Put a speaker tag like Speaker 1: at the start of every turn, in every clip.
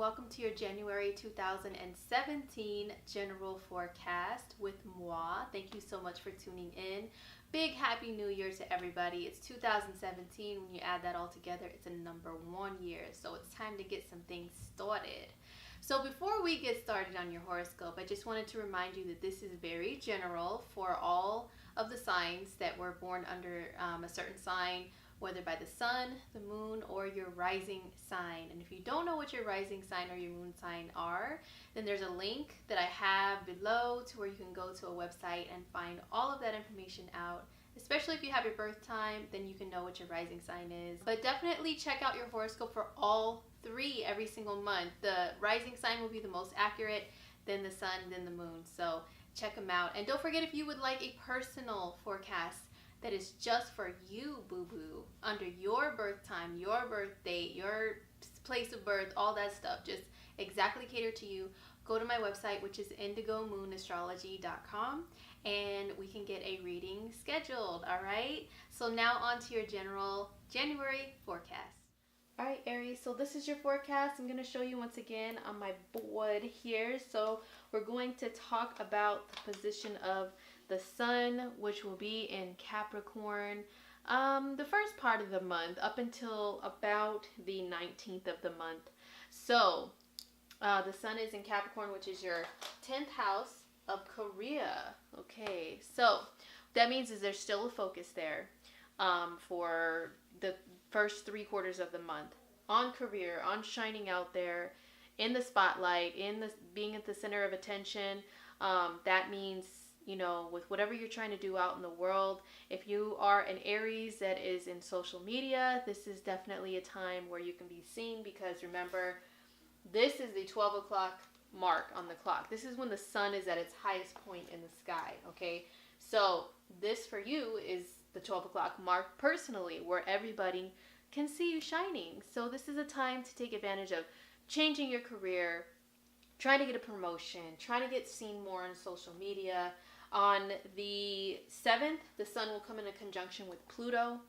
Speaker 1: welcome to your January 2017 general forecast with moi. Thank you so much for tuning in. Big happy new year to everybody. It's 2017. When you add that all together, it's a number 1 year. So it's time to get some things started. So before we get started on your horoscope, I just wanted to remind you that this is very general for all of the signs that were born under a certain sign, whether by the sun, the moon, or your rising sign. And if you don't know what your rising sign or your moon sign are, then there's a link that I have below to where you can go to a website and find all of that information out. Especially if you have your birth time, then you can know what your rising sign is. But definitely check out your horoscope for all three every single month. The rising sign will be the most accurate, then the sun, then the moon. So check them out. And don't forget, if you would like a personal forecast that is just for you, boo-boo, under your birth time, your birth date, your place of birth, all that stuff, just exactly catered to you, go to my website, which is indigomoonastrology.com, and we can get a reading scheduled. All right, so now on to your general January forecast. All right, Aries, so this is your forecast. I'm going to show you once again on my board here. So we're going to talk about the position of the sun, which will be in Capricorn the first part of the month up until about the 19th of the month. So the sun is in Capricorn, which is your 10th house of career. Okay, so that means is there's still a focus there for the first 3 quarters of the month on career, on shining out there in the spotlight, in the being at the center of attention. That means, you know, with whatever you're trying to do out in the world, if you are an Aries that is in social media, this is definitely a time where you can be seen, because remember, this is the 12 o'clock mark on the clock. This is when the sun is at its highest point in the sky, okay? So this for you is the 12 o'clock mark personally, where everybody can see you shining. So this is a time to take advantage of changing your career, trying to get a promotion, trying to get seen more on social media. On the 7th, the sun will come in a conjunction with Pluto.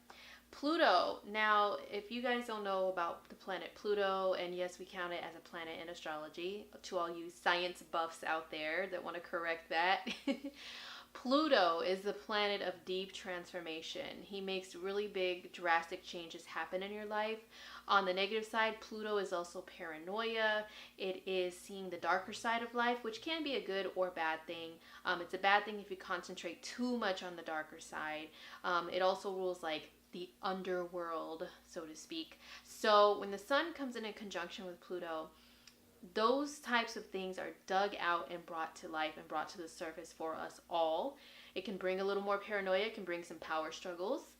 Speaker 1: Pluto, now, if you guys don't know about the planet Pluto, and yes, we count it as a planet in astrology, to all you science buffs out there that want to correct that, Pluto is the planet of deep transformation. He makes really big, drastic changes happen in your life. On the negative side, Pluto is also paranoia. It is seeing the darker side of life, which can be a good or bad thing. It's a bad thing if you concentrate too much on the darker side. It also rules like the underworld, so to speak. So when the sun comes in conjunction with Pluto, those types of things are dug out and brought to life and brought to the surface for us all. It can bring a little more paranoia. It can bring some power struggles.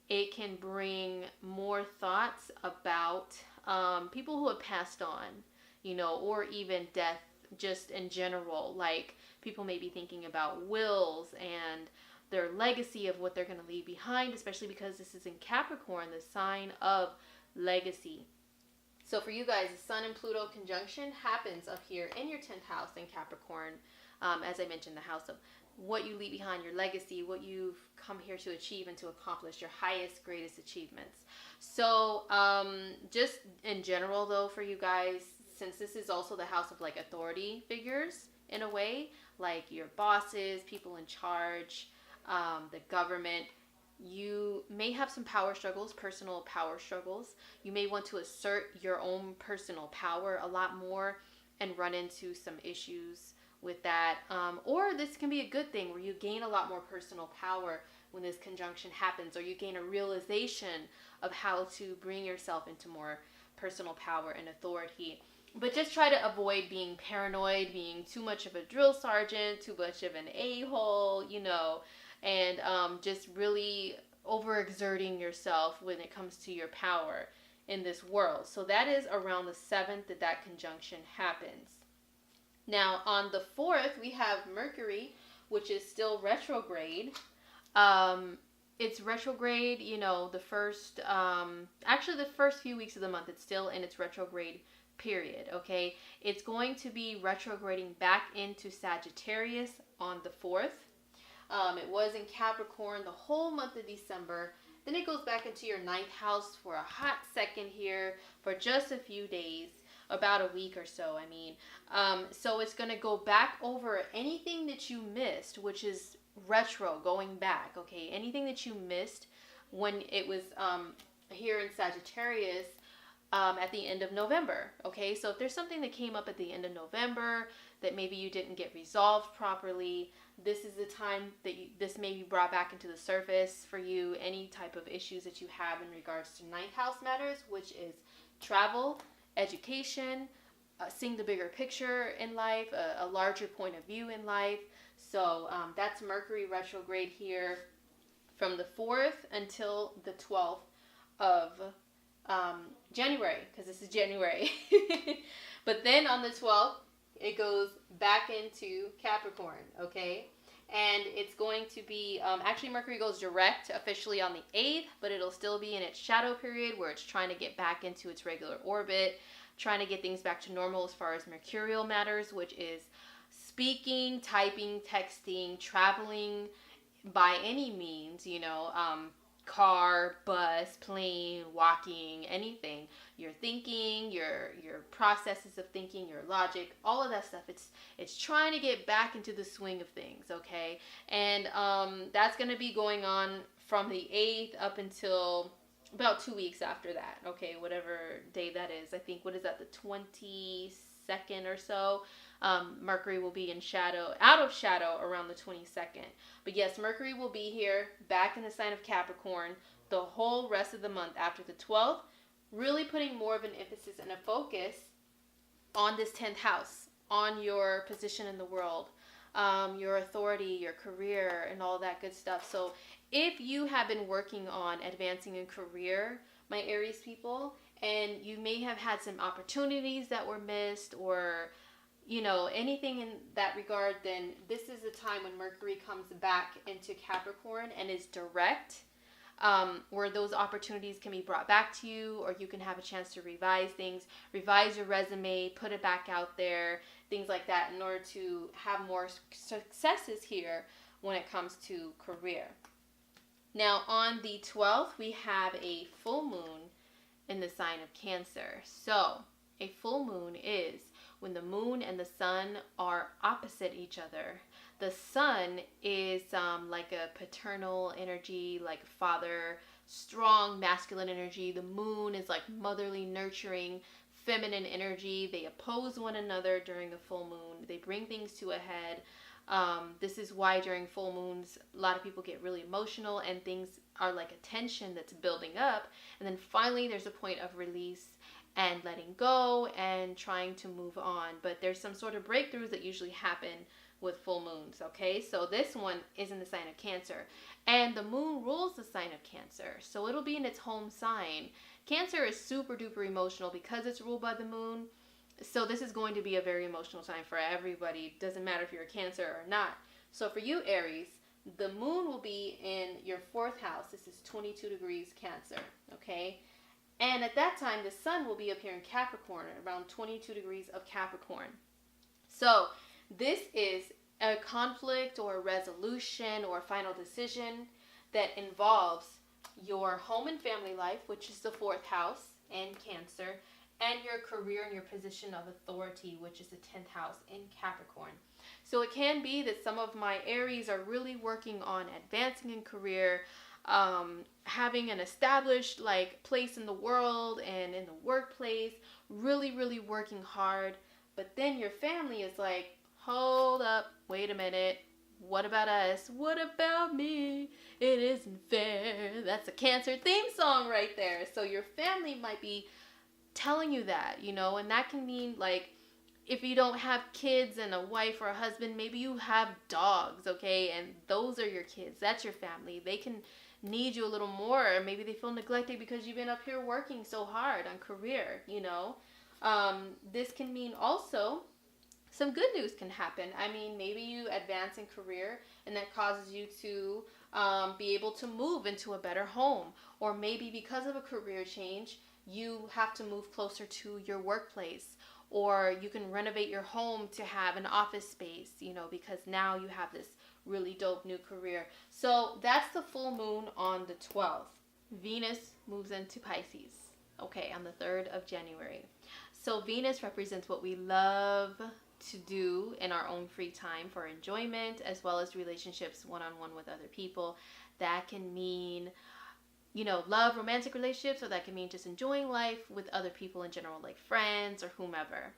Speaker 1: It can bring more thoughts about people who have passed on, you know, or even death just in general. Like, people may be thinking about wills and their legacy of what they're going to leave behind, especially because this is in Capricorn, the sign of legacy. So for you guys, the sun and Pluto conjunction happens up here in your 10th house in Capricorn. As I mentioned, the house of what you leave behind, your legacy, what you've come here to achieve and to accomplish, your highest, greatest achievements. So just in general, though, for you guys, since this is also the house of like authority figures in a way, like your bosses, people in charge, the government, you may have some power struggles, personal power struggles. You may want to assert your own personal power a lot more and run into some issues with that. Or this can be a good thing where you gain a lot more personal power when this conjunction happens, or you gain a realization of how to bring yourself into more personal power and authority. But just try to avoid being paranoid, being too much of a drill sergeant, too much of an a-hole, you know, and just really overexerting yourself when it comes to your power in this world. So that is around the 7th that conjunction happens. Now on the 4th, we have Mercury, which is still retrograde. It's retrograde, you know, the first few weeks of the month, it's still in its retrograde period, okay? It's going to be retrograding back into Sagittarius on the 4th. It was in Capricorn the whole month of December. Then it goes back into your 9th house for a hot second here for just a few days. about a week or so. I mean, so it's going to go back over anything that you missed, which is retro, going back. Okay, anything that you missed when it was here in Sagittarius at the end of November. Okay, so if there's something that came up at the end of November that maybe you didn't get resolved properly, this is the time that this may be brought back into the surface for you. Any type of issues that you have in regards to ninth house matters, which is travel, education, seeing the bigger picture in life, a larger point of view in life. So that's Mercury retrograde here from the 4th until the 12th of January, because this is January. But then on the 12th, it goes back into Capricorn, okay? And it's going to be, actually Mercury goes direct officially on the 8th, but it'll still be in its shadow period where it's trying to get back into its regular orbit, trying to get things back to normal as far as mercurial matters, which is speaking, typing, texting, traveling by any means, you know, car, bus, plane, walking, anything. Your thinking, your processes of thinking, your logic, all of that stuff. It's trying to get back into the swing of things, okay? And that's going to be going on from the 8th up until about 2 weeks after that, okay? Whatever day that is. I think, what is that, the 22nd or so? Mercury will be in shadow, out of shadow around the 22nd. But yes, Mercury will be here back in the sign of Capricorn the whole rest of the month after the 12th, really putting more of an emphasis and a focus on this 10th house, on your position in the world, your authority, your career, and all that good stuff. So if you have been working on advancing in career, my Aries people, and you may have had some opportunities that were missed, or you know, anything in that regard, then this is the time when Mercury comes back into Capricorn and is direct, where those opportunities can be brought back to you, or you can have a chance to revise things, revise your resume, put it back out there, things like that, in order to have more successes here when it comes to career. Now, on the 12th, we have a full moon in the sign of Cancer. So, a full moon is when the moon and the sun are opposite each other. The sun is like a paternal energy, like father, strong masculine energy. The moon is like motherly, nurturing, feminine energy. They oppose one another during the full moon. They bring things to a head. This is why during full moons, a lot of people get really emotional and things are like a tension that's building up. And then finally, there's a point of release and letting go and trying to move on. But there's some sort of breakthroughs that usually happen with full moons, okay? So this one is in the sign of Cancer. And the moon rules the sign of Cancer, so it'll be in its home sign. Cancer is super duper emotional because it's ruled by the moon. So this is going to be a very emotional time for everybody. Doesn't matter if you're a Cancer or not. So for you, Aries, the moon will be in your 4th house. This is 22 degrees Cancer, okay? And at that time, the sun will be up here in Capricorn, around 22 degrees of Capricorn. So this is a conflict or a resolution or a final decision that involves your home and family life, which is the 4th house in Cancer, and your career and your position of authority, which is the 10th house in Capricorn. So it can be that some of my Aries are really working on advancing in career, having an established like place in the world and in the workplace, really working hard. But then your family is like, hold up, wait a minute, what about us? What about me? It isn't fair. That's a Cancer theme song right there. So your family might be telling you that, you know, and that can mean like, if you don't have kids and a wife or a husband, maybe you have dogs, okay? And those are your kids. That's your family. They can need you a little more. Maybe they feel neglected because you've been up here working so hard on career, you know. This can mean also some good news can happen. I mean, maybe you advance in career and that causes you to be able to move into a better home. Or maybe because of a career change, you have to move closer to your workplace. Or you can renovate your home to have an office space, you know, because now you have this really dope new career. So that's the full moon on the 12th. Venus moves into Pisces, okay, on the 3rd of January. So Venus represents what we love to do in our own free time for enjoyment, as well as relationships one-on-one with other people. That can mean, love, romantic relationships, or that can mean just enjoying life with other people in general, like friends or whomever.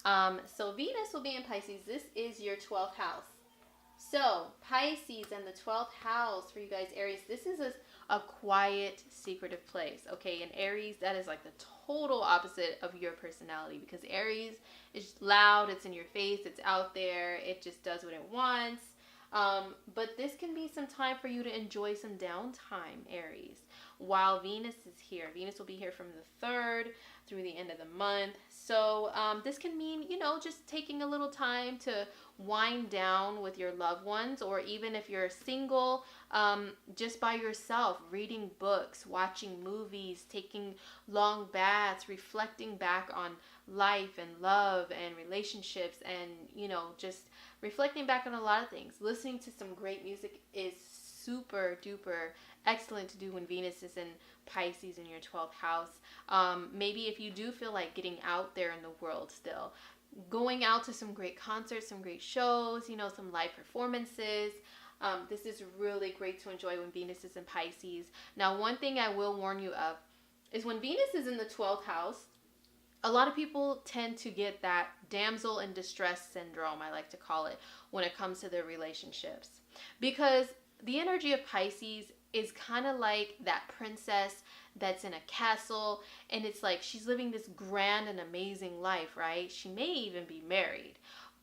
Speaker 1: So Venus will be in Pisces. This is your 12th house. So Pisces and the 12th house for you guys, Aries, this is a quiet, secretive place, okay? And Aries, that is like the total opposite of your personality, because Aries is loud, it's in your face, it's out there, it just does what it wants. But this can be some time for you to enjoy some downtime, Aries, while Venus is here. Venus will be here from the 3rd through the end of the month. So this can mean, just taking a little time to wind down with your loved ones, or even if you're single, just by yourself, reading books, watching movies, taking long baths, reflecting back on life and love and relationships, and, just reflecting back on a lot of things. Listening to some great music is super duper excellent to do when Venus is in Pisces in your 12th house. Maybe if you do feel like getting out there in the world still, going out to some great concerts, some great shows, some live performances. This is really great to enjoy when Venus is in Pisces. Now, one thing I will warn you of is when Venus is in the 12th house, a lot of people tend to get that damsel in distress syndrome, I like to call it, when it comes to their relationships. Because the energy of Pisces is kind of like that princess that's in a castle, and it's like she's living this grand and amazing life, right? She may even be married,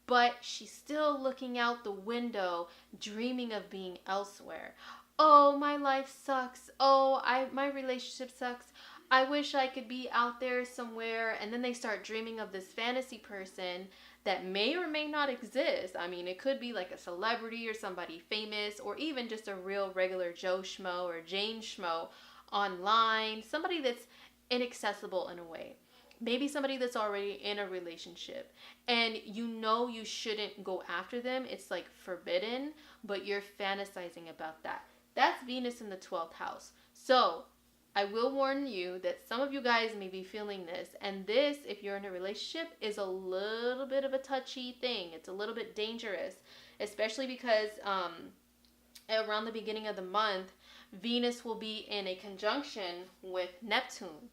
Speaker 1: but she's still looking out the window, dreaming of being elsewhere. Oh, my life sucks. Oh, my relationship sucks. I wish I could be out there somewhere. And then they start dreaming of this fantasy person that may or may not exist. I mean, it could be like a celebrity or somebody famous, or even just a real regular Joe Schmo or Jane Schmo online. Somebody that's inaccessible in a way. Maybe somebody that's already in a relationship, and you shouldn't go after them. It's like forbidden, but you're fantasizing about that. That's Venus in the 12th house. So I will warn you that some of you guys may be feeling this, and this, if you're in a relationship, is a little bit of a touchy thing. It's a little bit dangerous, especially because around the beginning of the month, Venus will be in a conjunction with Neptune.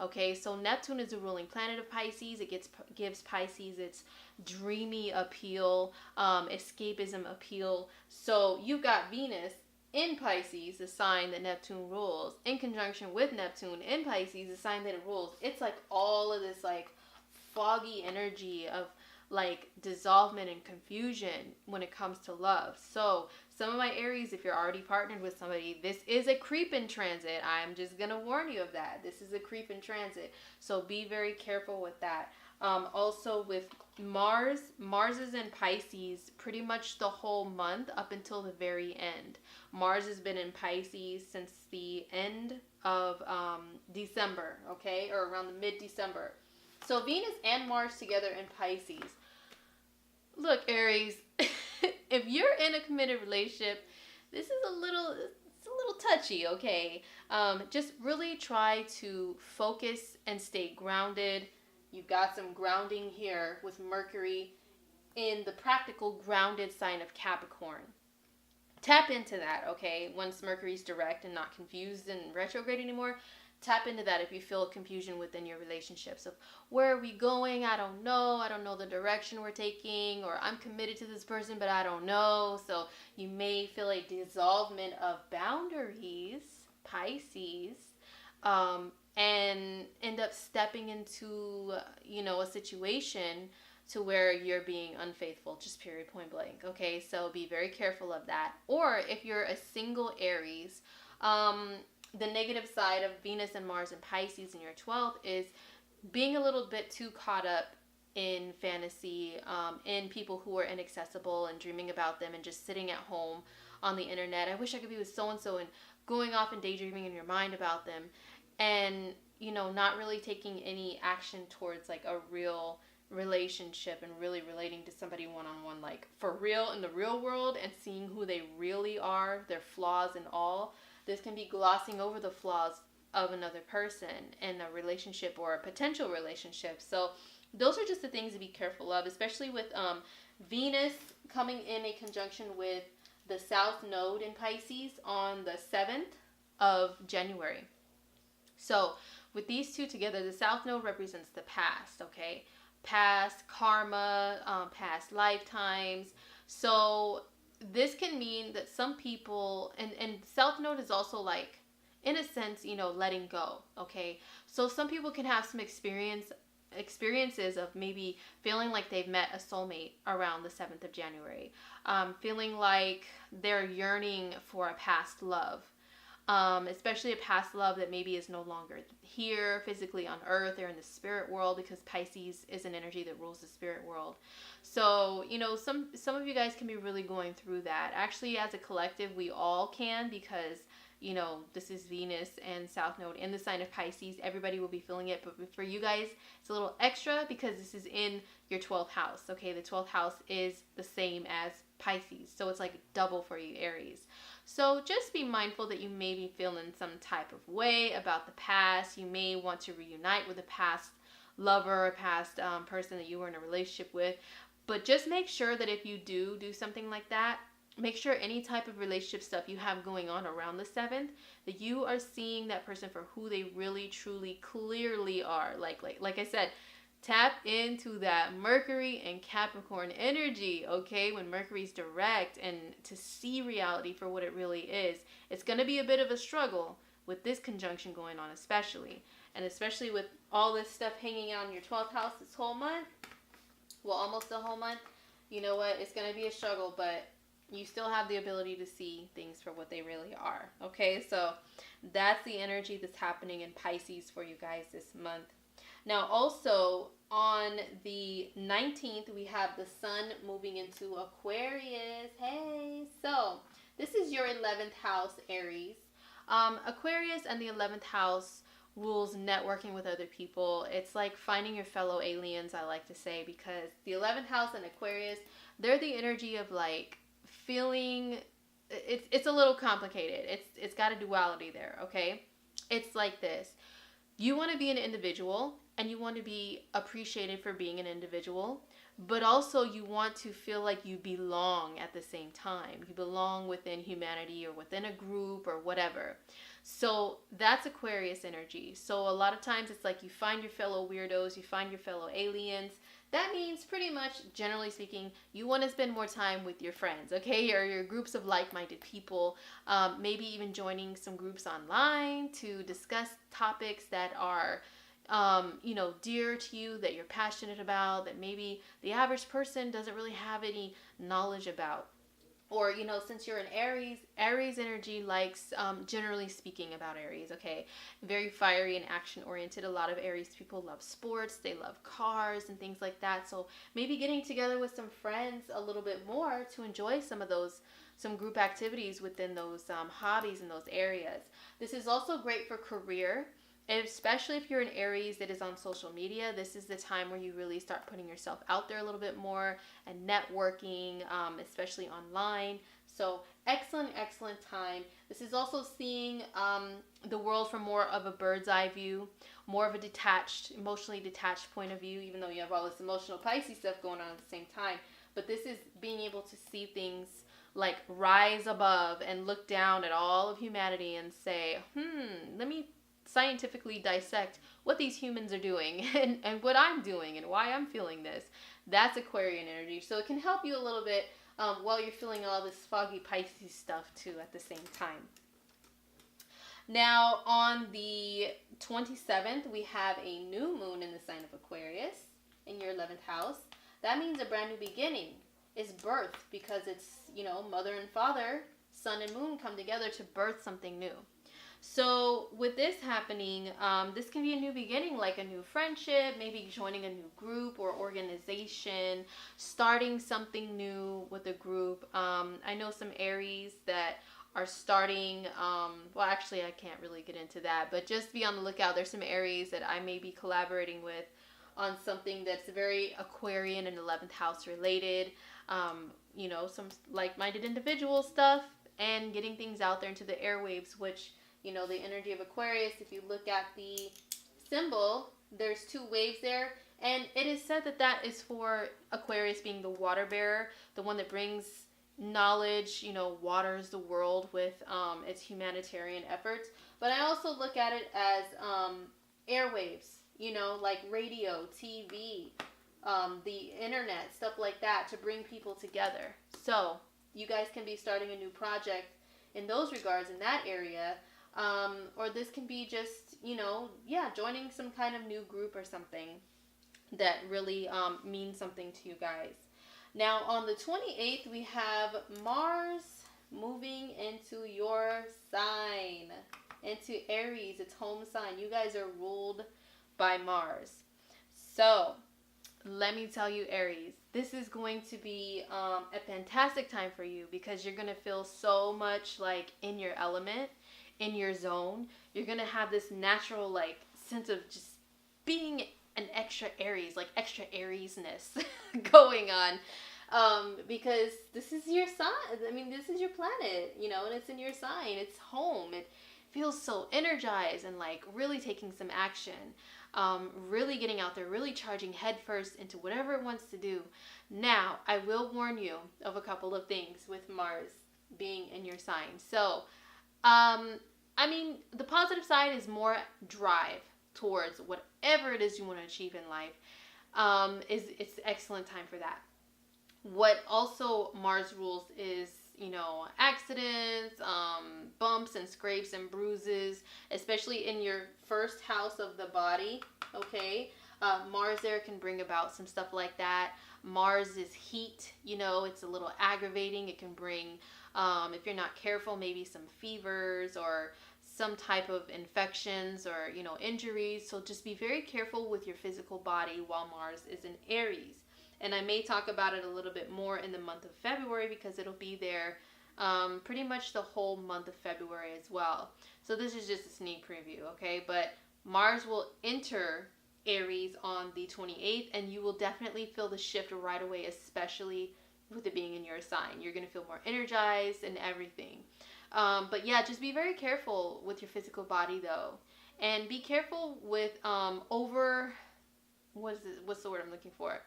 Speaker 1: Okay, so Neptune is the ruling planet of Pisces. It gives Pisces its dreamy appeal, escapism appeal. So you've got Venus in Pisces, the sign that Neptune rules, in conjunction with Neptune in Pisces, the sign that it rules. It's like all of this like foggy energy of like dissolvement and confusion when it comes to love. So some of my Aries, if you're already partnered with somebody, this is a creep in transit. I'm just going to warn you of that. This is a creep in transit. So be very careful with that. Also with Mars is in Pisces pretty much the whole month up until the very end. Mars has been in Pisces since the end of December, okay? Or around the mid-December. So Venus and Mars together in Pisces. Look, Aries, if you're in a committed relationship, this is a little touchy, okay? Just really try to focus and stay grounded. You've got some grounding here with Mercury in the practical grounded sign of Capricorn. Tap into that, okay? Once Mercury's direct and not confused and retrograde anymore, tap into that if you feel confusion within your relationships of where are we going? I don't know the direction we're taking, or I'm committed to this person, but I don't know. So you may feel a dissolvement of boundaries, Pisces, and end up stepping into, a situation to where you're being unfaithful, just period, point blank. Okay, so be very careful of that. Or if you're a single Aries, the negative side of Venus and Mars and Pisces in your 12th is being a little bit too caught up in fantasy, in people who are inaccessible and dreaming about them and just sitting at home on the internet. I wish I could be with so-and-so, and going off and daydreaming in your mind about them, and, not really taking any action towards like a real relationship and really relating to somebody one-on-one, like for real in the real world, and seeing who they really are, their flaws and all. This can be glossing over the flaws of another person in a relationship or a potential relationship. So those are just the things to be careful of, especially with Venus coming in a conjunction with the South Node in Pisces on the 7th of January. So with these two together, the South Node represents the past, okay? Past karma, past lifetimes. So this can mean that some people, and South Node is also like, in a sense, you know, letting go, okay? So some people can have some experiences of maybe feeling like they've met a soulmate around the 7th of January, feeling like they're yearning for a past love, especially a past love that maybe is no longer here physically on earth or in the spirit world, because Pisces is an energy that rules the spirit world. So, you know, some of you guys can be really going through that. Actually, as a collective, we all can, because, you know, this is Venus and South Node in the sign of Pisces. Everybody will be feeling it. But for you guys, it's a little extra because this is in your 12th house. Okay, the 12th house is the same as Pisces. So it's like double for you, Aries. So just be mindful that you may be feeling some type of way about the past. You may want to reunite with a past lover, a past person that you were in a relationship with. But just make sure that if you do something like that, make sure any type of relationship stuff you have going on around the 7th, that you are seeing that person for who they really, truly, clearly are. Like I said, tap into that Mercury and Capricorn energy, okay? When Mercury's direct, and to see reality for what it really is. It's going to be a bit of a struggle with this conjunction going on, especially. And especially with all this stuff hanging out in your 12th house this whole month. Well, almost the whole month. You know what? It's going to be a struggle, but you still have the ability to see things for what they really are. Okay, so that's the energy that's happening in Pisces for you guys this month. Now, also on the 19th, we have the sun moving into Aquarius. Hey, so this is your 11th house, Aries. Aquarius and the 11th house rules networking with other people. It's like finding your fellow aliens, I like to say, because the 11th house and Aquarius, they're the energy of like feeling, it's a little complicated. It's got a duality there, okay? It's like this. You want to be an individual and you want to be appreciated for being an individual, but also you want to feel like you belong at the same time. You belong within humanity or within a group or whatever. So that's Aquarius energy. So a lot of times it's like you find your fellow weirdos, you find your fellow aliens. That means pretty much, generally speaking, you want to spend more time with your friends, okay? Or your groups of like-minded people. Maybe even joining some groups online to discuss topics that are, you know, dear to you, that you're passionate about, that maybe the average person doesn't really have any knowledge about. Or, you know, since you're an Aries energy likes, generally speaking about Aries, okay, very fiery and action-oriented. A lot of Aries people love sports, they love cars and things like that. So maybe getting together with some friends a little bit more to enjoy some group activities within those hobbies in those areas. This is also great for career. Especially if you're an Aries that is on social media, this is the time where you really start putting yourself out there a little bit more and networking, especially online. So excellent time. This is also seeing the world from more of a bird's eye view, more of a detached, emotionally detached point of view, even though you have all this emotional Pisces stuff going on at the same time. But this is being able to see things like rise above and look down at all of humanity and say, let me scientifically dissect what these humans are doing and what I'm doing and why I'm feeling this. That's Aquarian energy. So it can help you a little bit while you're feeling all this foggy Pisces stuff too at the same time. Now on the 27th, we have a new moon in the sign of Aquarius in your 11th house. That means a brand new beginning. It's birth, because it's, you know, mother and father, sun and moon come together to birth something new. So with this happening, this can be a new beginning, like a new friendship, maybe joining a new group or organization, starting something new with a group. I know some Aries that are starting, well, actually, I can't really get into that, but just be on the lookout. There's some Aries that I may be collaborating with on something that's very Aquarian and 11th house related, you know, some like-minded individual stuff, and getting things out there into the airwaves, which You know, the energy of Aquarius, if you look at the symbol, there's two waves there. And it is said that that is for Aquarius being the water bearer, the one that brings knowledge, you know, waters the world with its humanitarian efforts. But I also look at it as airwaves, you know, like radio, TV, the internet, stuff like that, to bring people together. So you guys can be starting a new project in those regards in that area. Or this can be just, you know, joining some kind of new group or something that really means something to you guys. Now, on the 28th, we have Mars moving into your sign, into Aries, its home sign. You guys are ruled by Mars. So, let me tell you, Aries, this is going to be a fantastic time for you because you're going to feel so much like in your element, in your zone. You're going to have this natural like sense of just being an extra Aries, like extra Ariesness going on. Because this is your sign. I mean, this is your planet, you know, and it's in your sign. It's home. It feels so energized and like really taking some action. Really getting out there, really charging headfirst into whatever it wants to do. Now, I will warn you of a couple of things with Mars being in your sign. So, I mean, the positive side is more drive towards whatever it is you want to achieve in life. It's an excellent time for that. What also Mars rules is, you know, accidents, bumps and scrapes and bruises, especially in your first house of the body, okay? Mars there can bring about some stuff like that. Mars is heat, you know, it's a little aggravating. It can bring, if you're not careful, maybe some fevers or some type of infections or, you know, injuries. So just be very careful with your physical body while Mars is in Aries. And I may talk about it a little bit more in the month of February because it'll be there pretty much the whole month of February as well. So this is just a sneak preview, okay? But Mars will enter Aries on the 28th, and you will definitely feel the shift right away, especially with it being in your sign. You're going to feel more energized and everything. But yeah, just be very careful with your physical body though. And be careful with what's the word I'm looking for?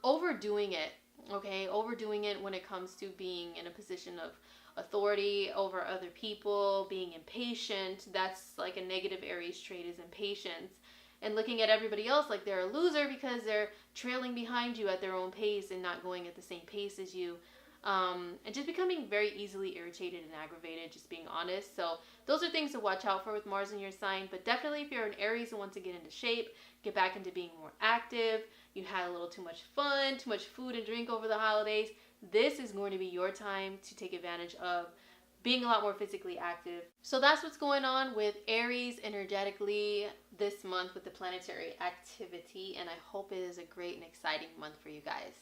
Speaker 1: Overdoing it, okay? Overdoing it when it comes to being in a position of authority over other people, being impatient. That's like a negative Aries trait, is impatience. And looking at everybody else like they're a loser because they're trailing behind you at their own pace and not going at the same pace as you. And just becoming very easily irritated and aggravated, just being honest. So those are things to watch out for with Mars in your sign. But definitely if you're an Aries and want to get into shape, get back into being more active, you had a little too much fun, too much food and drink over the holidays, this is going to be your time to take advantage of being a lot more physically active. So that's what's going on with Aries energetically this month with the planetary activity. And I hope it is a great and exciting month for you guys.